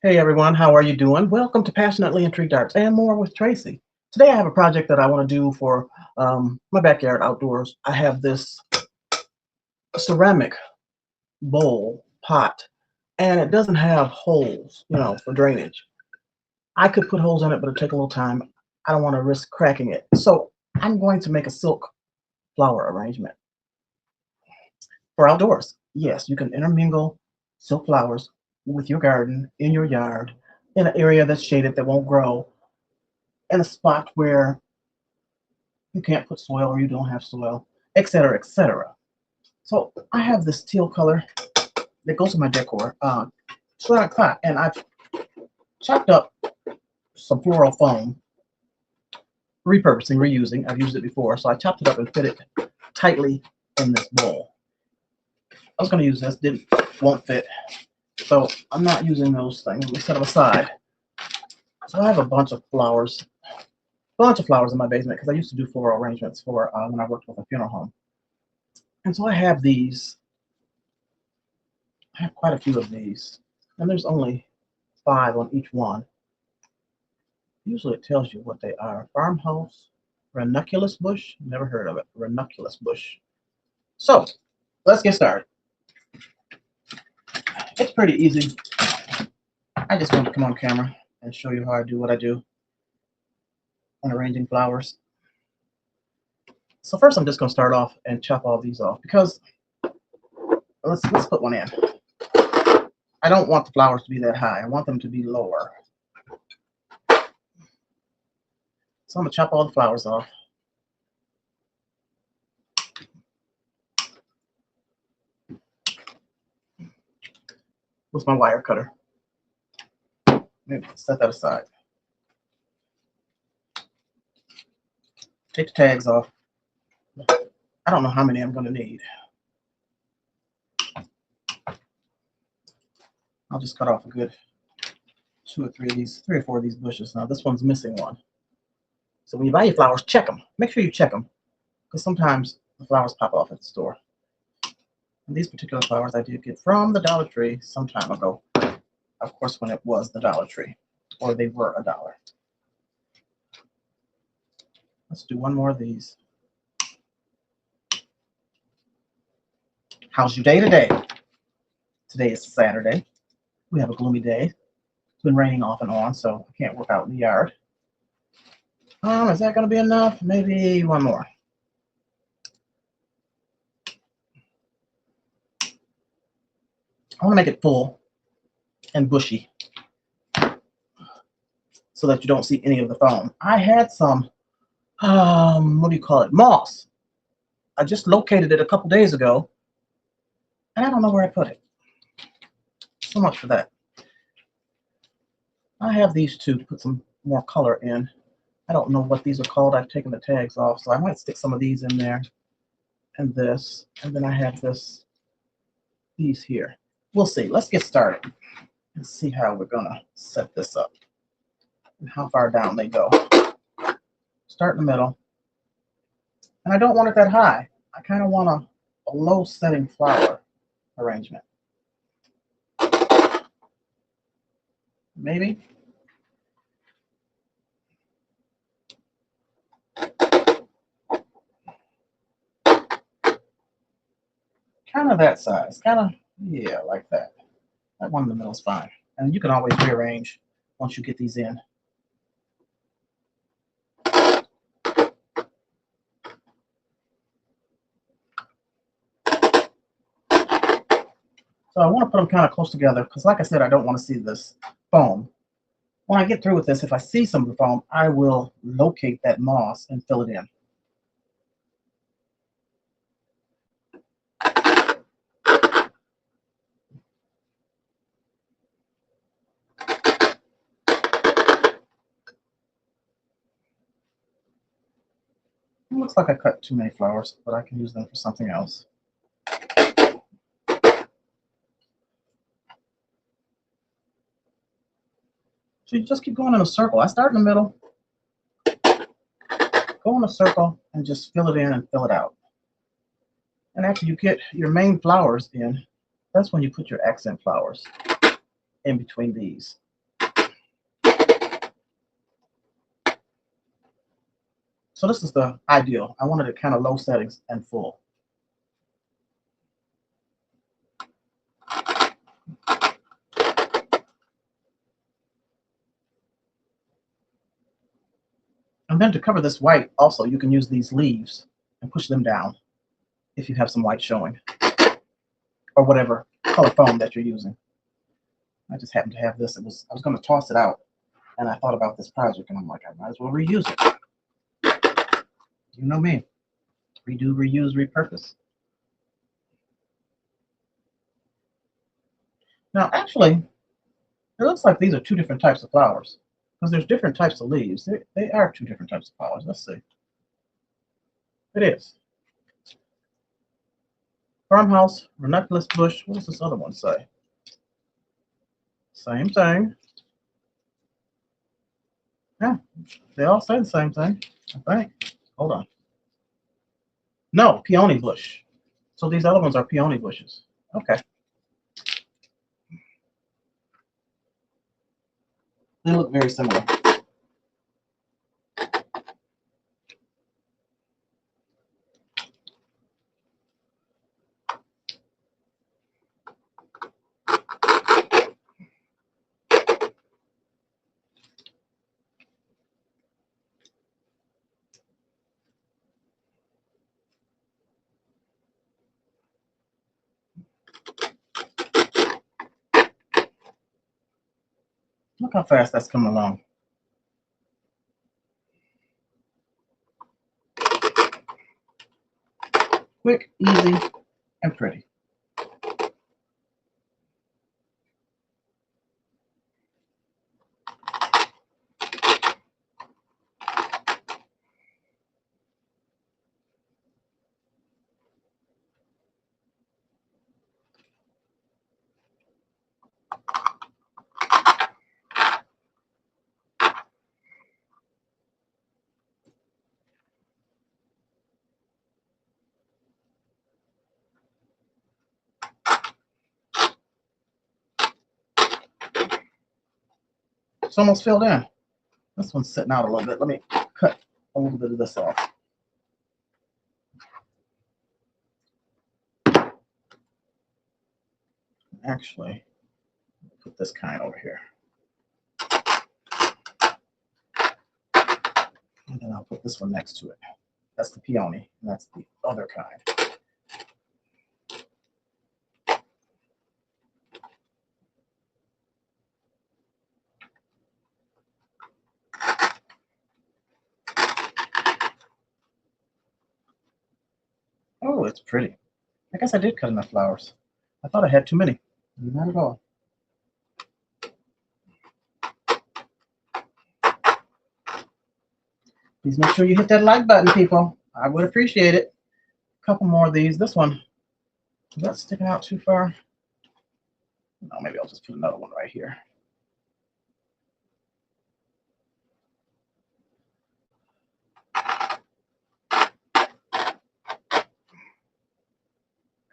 Hey everyone, how are you doing? Welcome to Passionately Intrigued Arts and More with Tracy. Today I have a project that I want to do for my backyard outdoors. I have this ceramic bowl pot and it doesn't have holes, for drainage. I could put holes in it, but it'll take a little time. I don't want to risk cracking it. So I'm going to make a silk flower arrangement for outdoors. Yes, you can intermingle silk flowers with your garden, in your yard, in an area that's shaded that won't grow, in a spot where you can't put soil or you don't have soil, etc., etc. So I have this teal color that goes with my decor ceramic pot, and I've chopped up some floral foam, repurposing, reusing. I've used it before, so I chopped it up and fit it tightly in this bowl. I was going to use this, won't fit, so I'm not using those things. Let me set them aside. So I have a bunch of flowers in my basement because I used to do floral arrangements for when I worked with a funeral home. And so I have these. I have quite a few of these, and there's only 5 on each one. Usually it tells you what they are. Farmhouse ranunculus bush. Never heard of it. Ranunculus bush. So let's get started. It's pretty easy. I just want to come on camera and show you how I do what I do when arranging flowers. So first I'm just going to start off and chop all these off because let's put one in. I don't want the flowers to be that high. I want them to be lower. So I'm going to chop all the flowers off. With my wire cutter. Maybe set that aside. Take the tags off. I don't know how many I'm going to need. I'll just cut off a good 2 or 3 of these, 3 or 4 of these bushes. Now this one's missing one. So when you buy your flowers, check them. Make sure you check them, because sometimes the flowers pop off at the store. And these particular flowers I did get from the Dollar Tree some time ago. Of course, when it was the Dollar Tree, or they were $1. Let's do one more of these. How's your day today? Today is Saturday. We have a gloomy day. It's been raining off and on, so I can't work out in the yard. Is that going to be enough? Maybe one more. I want to make it full and bushy so that you don't see any of the foam. I had some, what do you call it? Moss. I just located it a couple days ago, and I don't know where I put it. So much for that. I have these two to put some more color in. I don't know what these are called. I've taken the tags off, so I might stick some of these in there and this. And then I have these here. We'll see. Let's get started and see how we're going to set this up and how far down they go. Start in the middle. And I don't want it that high. I kind of want a low-setting flower arrangement. Maybe. Kind of that size. Kind of, yeah, like that. That one in the middle is fine. And you can always rearrange once you get these in. So I want to put them kind of close together because, like I said, I don't want to see this foam. When I get through with this, if I see some of the foam, I will locate that moss and fill it in. It looks like I cut too many flowers, but I can use them for something else. So you just keep going in a circle. I start in the middle, go in a circle, and just fill it in and fill it out. And after you get your main flowers in, that's when you put your accent flowers in between these. So this is the ideal. I wanted it kind of low settings and full. And then to cover this white, also, you can use these leaves and push them down if you have some white showing, or whatever color foam that you're using. I just happen to have this. I was going to toss it out, and I thought about this project, and I'm like, I might as well reuse it. You know me. Redo, reuse, repurpose. Now, actually, it looks like these are two different types of flowers, because there's different types of leaves. They are two different types of flowers. Let's see. It is. Farmhouse, ranunculus bush. What does this other one say? Same thing. Yeah, they all say the same thing, I think. Hold on. No, peony bush. So these other ones are peony bushes. Okay. They look very similar. Look how fast that's coming along. Quick, easy, and pretty. It's almost filled in. This one's sitting out a little bit. Let me cut a little bit of this off. Actually, put this kind over here. And then I'll put this one next to it. That's the peony, and that's the other kind. Oh, it's pretty. I guess I did cut enough flowers. I thought I had too many. Not at all. Please make sure you hit that like button, people. I would appreciate it. A couple more of these. This one, is that sticking out too far? No, maybe I'll just put another one right here.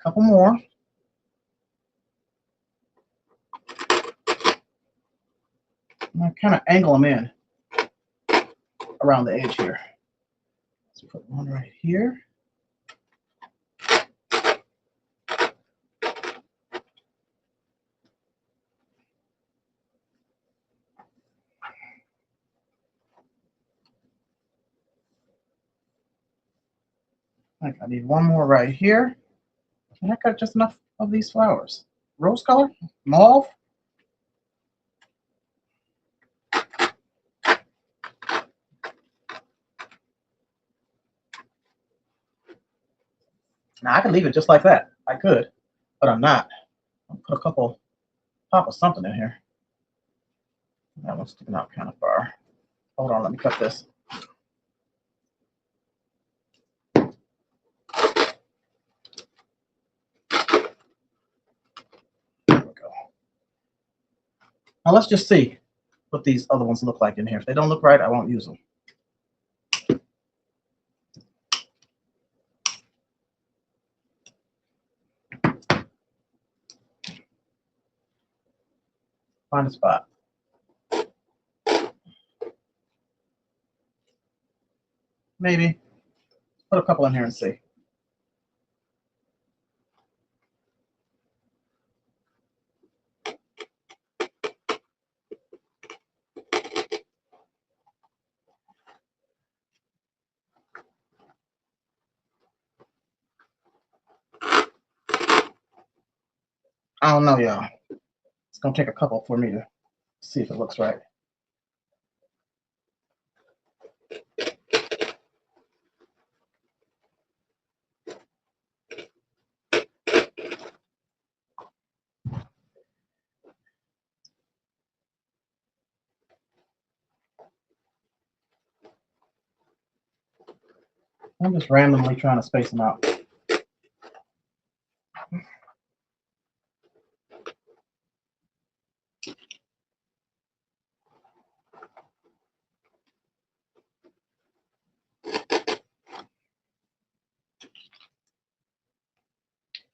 Couple more. And I kind of angle them in around the edge here. Let's put one right here. I think I need one more right here. And I got just enough of these flowers. Rose color? Mauve? Now I could leave it just like that. I could, but I'm not. I'll put a couple pop of something in here. That one's sticking out kind of far. Hold on, let me cut this. There we go. Now let's just see what these other ones look like in here. If they don't look right, I won't use them. Find a spot. maybe. Put a couple in here and see. I don't know, y'all. It's gonna take a couple for me to see if it looks right. I'm just randomly trying to space them out.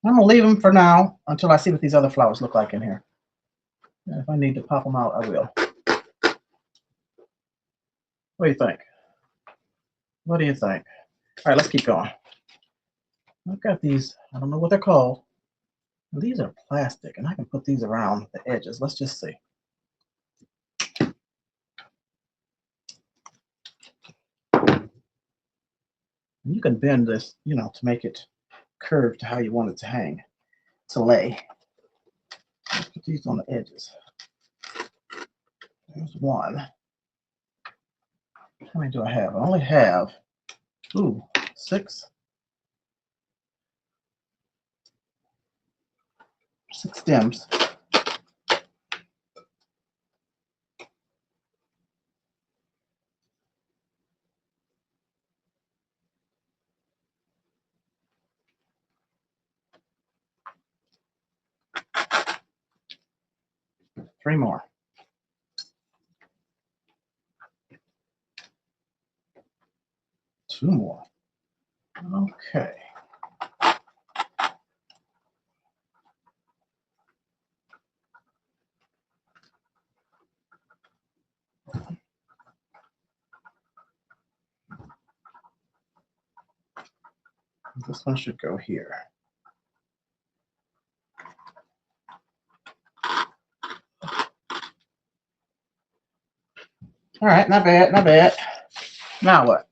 I'm gonna leave them for now until I see what these other flowers look like in here. And if I need to pop them out, I will. What do you think? What do you think? All right, let's keep going. I've got these, I don't know what they're called. These are plastic, and I can put these around the edges. Let's just see. You can bend this, you know, to make it curved to how you want it to hang, to lay. Let's put these on the edges. There's one. How many do I have? I only have, 6. 6 stems. Three more. Two more. Okay. This one should go here. All right, not bad, not bad. Now what?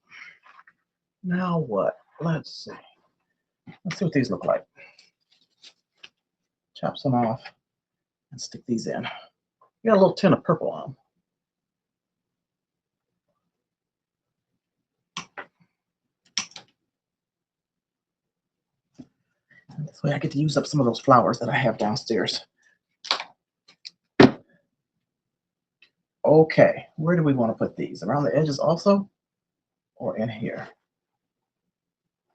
Now what? Let's see. Let's see what these look like. Chop some off and stick these in. You got a little tin of purple on them. This way I get to use up some of those flowers that I have downstairs. Okay, where do we want to put these? Around the edges also? Or in here?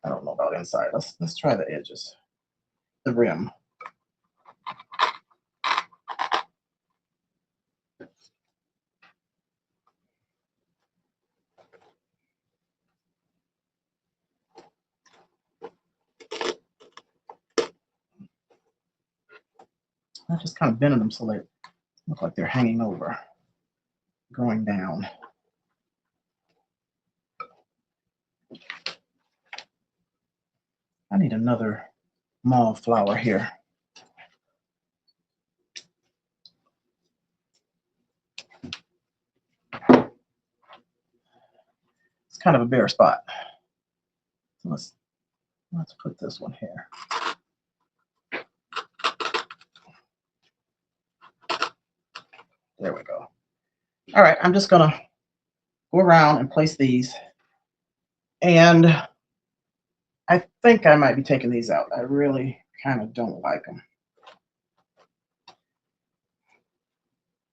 I don't know about inside. Let's try the edges. The rim. I'm just kind of bending them so they look like they're hanging over, going down. I need another mauve flower here. It's kind of a bare spot. So let's put this one here. There we go. All right, I'm just gonna go around and place these. And I think I might be taking these out. I really kind of don't like them.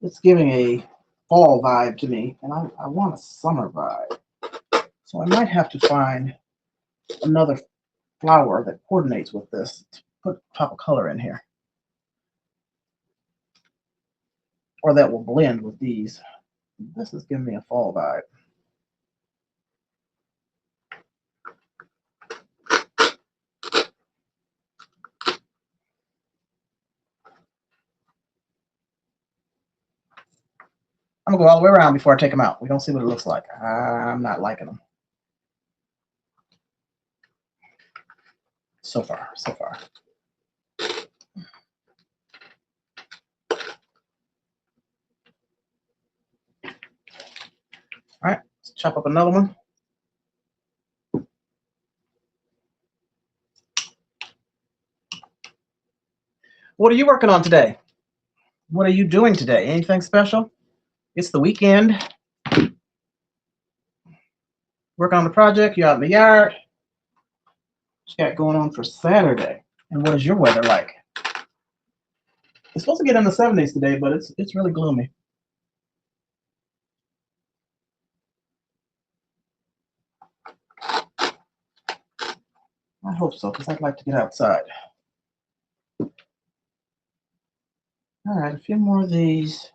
It's giving a fall vibe to me, and I want a summer vibe. So I might have to find another flower that coordinates with this to put pop of color in here. Or that will blend with these. This is giving me a fall vibe. I'm gonna go all the way around before I take them out. We don't see what it looks like. I'm not liking them. So far, so far. All right, let's chop up another one. What are you working on today? What are you doing today? Anything special? It's the weekend. Working on the project. You're out in the yard. What you got going on for Saturday? And what is your weather like? It's supposed to get in the 70s today, but it's really gloomy. I hope so, because I'd like to get outside. All right, a few more of these.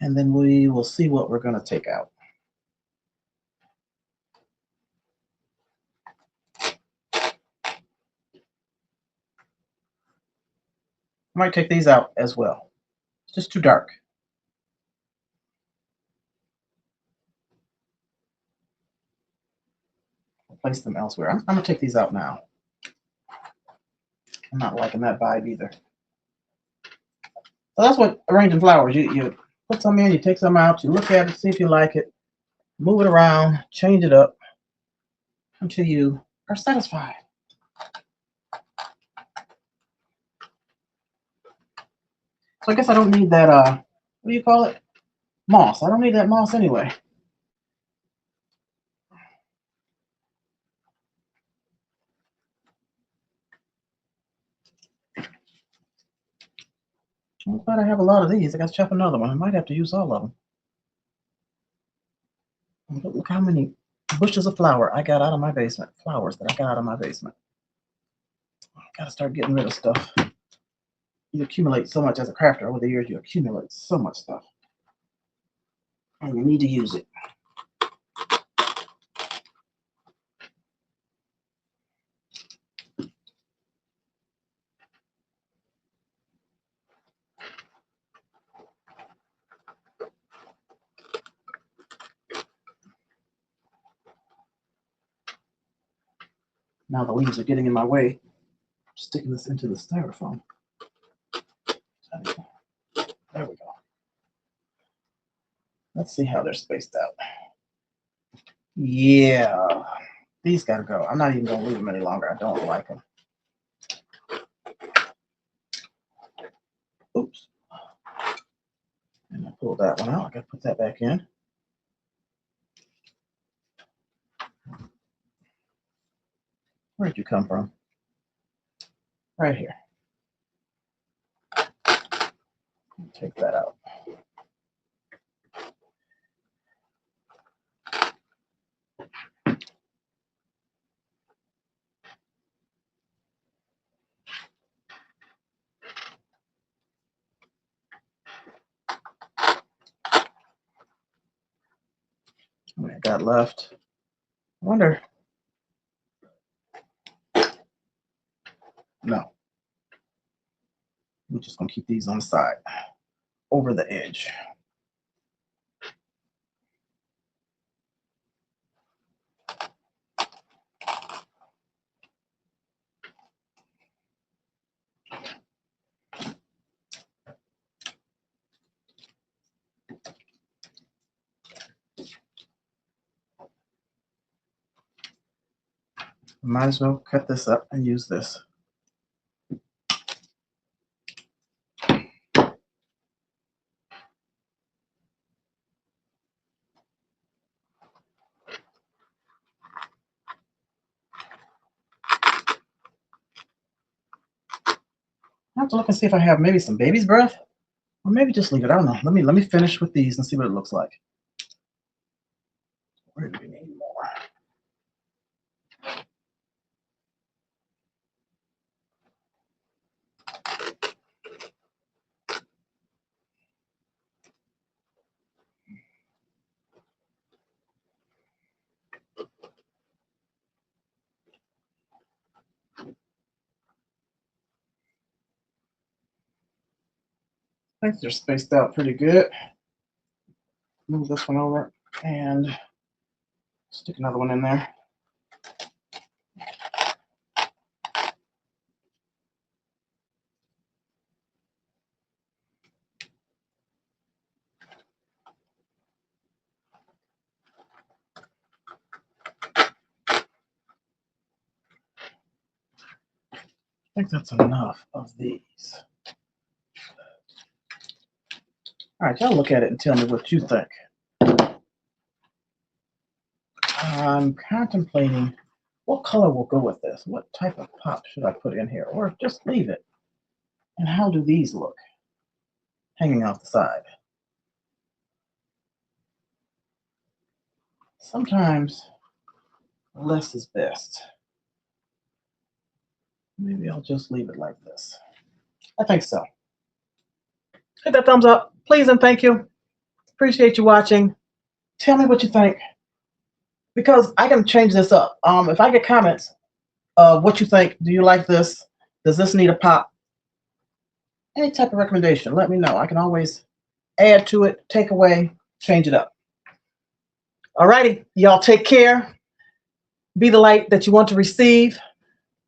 And then we will see what we're going to take out. I might take these out as well. It's just too dark. I'll place them elsewhere. I'm going to take these out now. I'm not liking that vibe either. So that's what arranging flowers. You put some in, you take some out, you look at it, see if you like it, move it around, change it up until you are satisfied. So I guess I don't need that, what do you call it? Moss. I don't need that moss anyway. I'm glad I have a lot of these. I got to chop another one. I might have to use all of them. Look how many bushes of flower I got out of my basement. Flowers that I got out of my basement. I got to start getting rid of stuff. You accumulate so much as a crafter over the years. You accumulate so much stuff. And you need to use it. Now the leaves are getting in my way. I'm sticking this into the styrofoam. There we go. Let's see how they're spaced out. Yeah, these gotta go. I'm not even gonna leave them any longer. I don't like them. Oops. And I pulled that one out. I gotta put that back in. Where'd you come from? Right here. Take that out. What I got left? I wonder. No. We're just gonna keep these on the side, over the edge. Might as well cut this up and use this. I have to look and see if I have maybe some baby's breath, or maybe just leave it. I don't know. Let me finish with these and see what it looks like. Where do we need more? I think they're spaced out pretty good. move this one over and stick another one in there. I think that's enough of these. All right, y'all look at it and tell me what you think. I'm contemplating what color will go with this. What type of pop should I put in here? Or just leave it? And how do these look hanging off the side? Sometimes less is best. Maybe I'll just leave it like this. I think so. Hit that thumbs up, please and thank you. Appreciate you watching. Tell me what you think, because I can change this up. If I get comments, what you think, do you like this? Does this need a pop? Any type of recommendation, let me know. I can always add to it, take away, change it up. Alrighty, y'all take care. Be the light that you want to receive.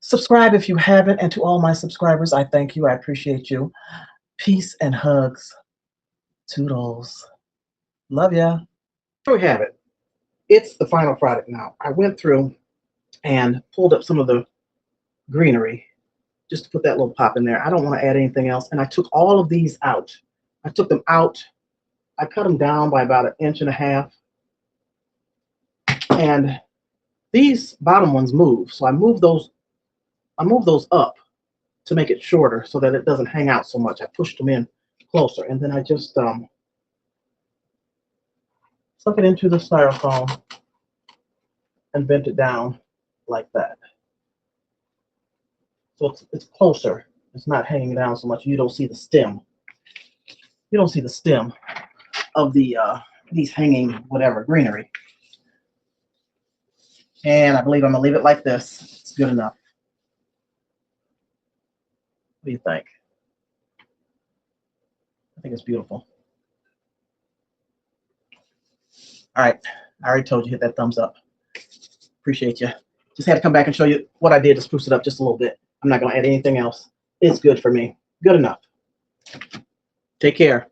Subscribe if you haven't, and to all my subscribers, I thank you. I appreciate you. Peace and hugs. Toodles. Love ya. Here we have it. It's the final product now. I went through and pulled up some of the greenery just to put that little pop in there. I don't want to add anything else. And I took all of these out. I took them out. I cut them down by about 1.5 inches. And these bottom ones move. So I move those up to make it shorter so that it doesn't hang out so much. I pushed them in closer. And then I just stuck it into the styrofoam and bent it down like that. So it's closer. It's not hanging down so much. You don't see the stem. You don't see the stem of the these hanging whatever greenery. And I believe I'm gonna leave it like this. It's good enough. What do you think? I think it's beautiful. All right, I already told you, hit that thumbs up. Appreciate you. Just had to come back and show you what I did to spruce it up just a little bit. I'm not going to add anything else. It's good for me. Good enough. Take care.